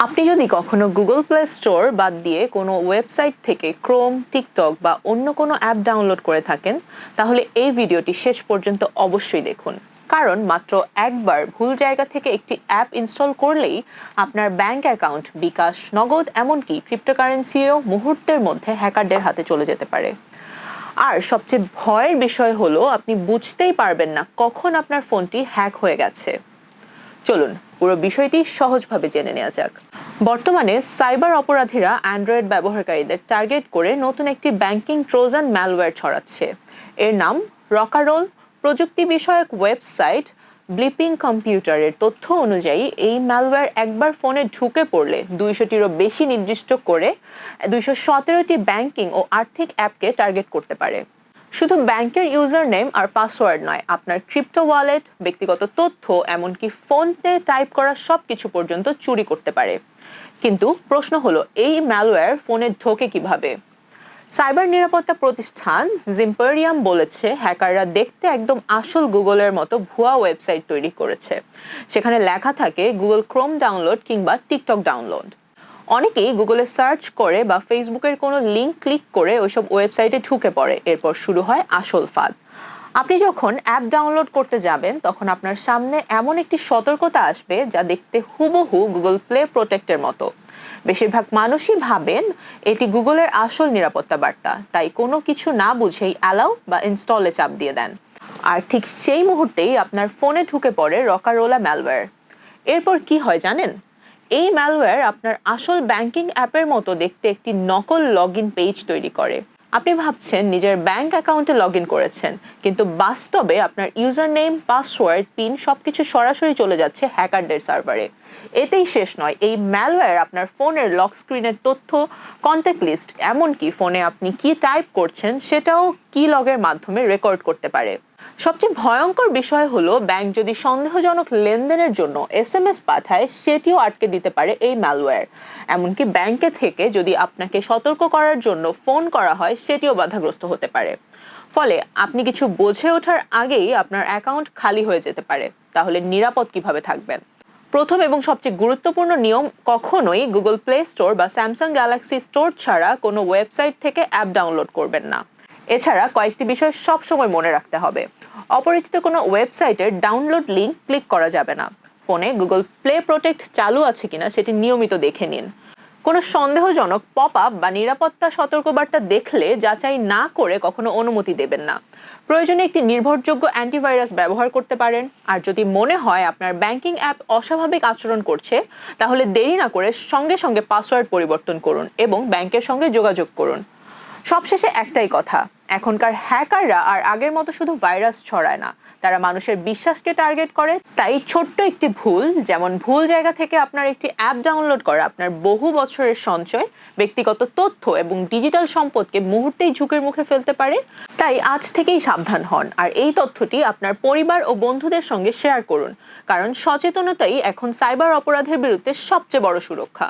আপনি যদি কখনো গুগল প্লে স্টোর বাদ দিয়ে কোনো ওয়েবসাইট থেকে ক্রোম, টিকটক বা অন্য কোনো অ্যাপ ডাউনলোড করে থাকেন, তাহলে এই ভিডিওটি শেষ পর্যন্ত অবশ্যই দেখুন। কারণ মাত্র একবার ভুল জায়গা থেকে একটি অ্যাপ ইনস্টল করলেই আপনার ব্যাংক অ্যাকাউন্ট, বিকাশ, নগদ এমনকি ক্রিপ্টোকারেন্সিও মুহূর্তের মধ্যে হ্যাকারদের হাতে চলে যেতে পারে। আর সবচেয়ে ভয়ের বিষয় হলো আপনি বুঝতেই পারবেন না কখন আপনার ফোনটি হ্যাক হয়ে গেছে। চলুন পুরো বিষয়টি সহজভাবে জেনে নেওয়া যাক। বর্তমানে সাইবার অপরাধীরা অ্যান্ড্রয়েড ব্যবহারকারীদের টার্গেট করে নতুন একটি ব্যাংকিং ট্রোজান ম্যালওয়্যার ছড়াচ্ছে। এর নাম রকারোল। প্রযুক্তি বিষয়ক ওয়েবসাইট ব্লিপিং কম্পিউটারের তথ্য অনুযায়ী এই ম্যালওয়্যার একবার ফোনে ঢুকে পড়লে 200টিরও বেশি নির্দিষ্ট করে 217টি ব্যাংকিং ও আর্থিক অ্যাপকে টার্গেট করতে পারে। শুধু ব্যাংকের ইউজার নেম আর পাসওয়ার্ড নয়, আপনার ক্রিপ্টো ওয়ালেট, ব্যক্তিগত তথ্য, এমনকি ফোনে টাইপ করা সবকিছু পর্যন্ত চুরি করতে পারে। কিন্তু প্রশ্ন হলো, এই ম্যালওয়্যার ফোনে ঢোকে কিভাবে? সাইবার নিরাপত্তা প্রতিষ্ঠান জিম্পেরিয়াম বলেছে, হ্যাকাররা দেখতে একদম আসল গুগলের মতো ভুয়া ওয়েবসাইট তৈরি করেছে। সেখানে লেখা থাকে গুগল ক্রোম ডাউনলোড কিংবা টিকটক ডাউনলোড। অনেকেই গুগলে সার্চ করে বা ফেসবুকের কোনো লিঙ্ক ক্লিক করে ওইসব ওয়েবসাইটে ঢুকে পড়ে। এরপর শুরু হয় আসল ফাঁদ। আপনি যখন অ্যাপ ডাউনলোড করতে যাবেন, তখন আপনার সামনে এমন একটি সতর্কতা আসবে যা দেখতে হুবহু গুগল প্লে প্রোটেক্টের মতো। বেশিরভাগ মানুষই ভাবেন এটি গুগলের আসল নিরাপত্তা বার্তা, তাই কোনো কিছু না বুঝেই অ্যালাউ বা ইনস্টলে চাপ দিয়ে দেন। আর ঠিক সেই মুহূর্তেই আপনার ফোনে ঢুকে পড়ে রকারোলা ম্যালওয়্যার। এরপর কি হয় জানেন? এই ম্যালওয়্যার আপনার আসল ব্যাংকিং অ্যাপের মতো দেখতে একটি নকল লগইন পেজ তৈরি করে। আপনি ভাবছেন নিজের ব্যাংক অ্যাকাউন্টে লগইন করেছেন, কিন্তু বাস্তবে আপনার ইউজার নেম, পাসওয়ার্ড, পিন সবকিছু সরাসরি চলে যাচ্ছে হ্যাকারদের সার্ভারে। এতেই শেষ নয়, এই ম্যালওয়্যার আপনার ফোনের লক স্ক্রিনের তথ্য, কন্ট্যাক্ট লিস্ট, এমনকি ফোনে আপনি কি টাইপ করছেন সেটাও কি লগের মাধ্যমে রেকর্ড করতে পারে। সবচেয়ে ভয়ঙ্কর বিষয় হলো, ব্যাংক যদি সন্দেহজনক লেনদেনের জন্য এসএমএস পাঠায়, সেটিও আটকে দিতে পারে এই ম্যালওয়্যার। এমনকি ব্যাংকে থেকে যদি আপনাকে সতর্ক করার জন্য ফোন করা হয়, সেটিও বাধাগ্রস্ত হতে পারে। ফলে আপনি কিছু বুঝে ওঠার আগেই আপনার অ্যাকাউন্ট খালি হয়ে যেতে পারে। তাহলে নিরাপদ কিভাবে থাকবেন? প্রথম এবং সবচেয়ে গুরুত্বপূর্ণ নিয়ম, কখনোই গুগল প্লে স্টোর বা স্যামসাং গ্যালাক্সি স্টোর ছাড়া কোনো ওয়েবসাইট থেকে অ্যাপ ডাউনলোড করবেন না। এছাড়া কয়েকটি বিষয় সবসময় মনে রাখতে হবে। অপরিচিত কোনো ওয়েবসাইটের ডাউনলোড লিংক ক্লিক করা যাবে না। ফোনে গুগল প্লে প্রোটেক্ট চালু আছে কিনা সেটি নিয়মিত দেখে নিন। কোনো সন্দেহজনক পপ আপ বা নিরাপত্তা সতর্কবার্তা দেখলে যাচাই না করে কখনো অনুমতি দেবেন না। প্রয়োজনে একটি নির্ভরযোগ্য অ্যান্টিভাইরাস ব্যবহার করতে পারেন। আর যদি মনে হয় আপনার ব্যাংকিং অ্যাপ অস্বাভাবিক আচরণ করছে, তাহলে দেরি না করে সঙ্গে সঙ্গে পাসওয়ার্ড পরিবর্তন করুন এবং ব্যাংকের সঙ্গে যোগাযোগ করুন। সবশেষে একটাই কথা, এখনকার হ্যাকাররা আর আগের মতো শুধু ভাইরাস ছড়ায় না, তারা মানুষের বিশ্বাসকে টার্গেট করে। তাই ছোট্ট একটি ভুল, যেমন ভুল জায়গা থেকে আপনার একটি অ্যাপ ডাউনলোড করা, আপনার বহু বছরের সঞ্চয়, ব্যক্তিগত তথ্য এবং ডিজিটাল সম্পদকে মুহূর্তেই ঝুঁকির মুখে ফেলতে পারে। তাই আজ থেকেই সাবধান হন আর এই তথ্যটি আপনার পরিবার ও বন্ধুদের সঙ্গে শেয়ার করুন। কারণ সচেতনতাই এখন সাইবার অপরাধের বিরুদ্ধে সবচেয়ে বড় সুরক্ষা।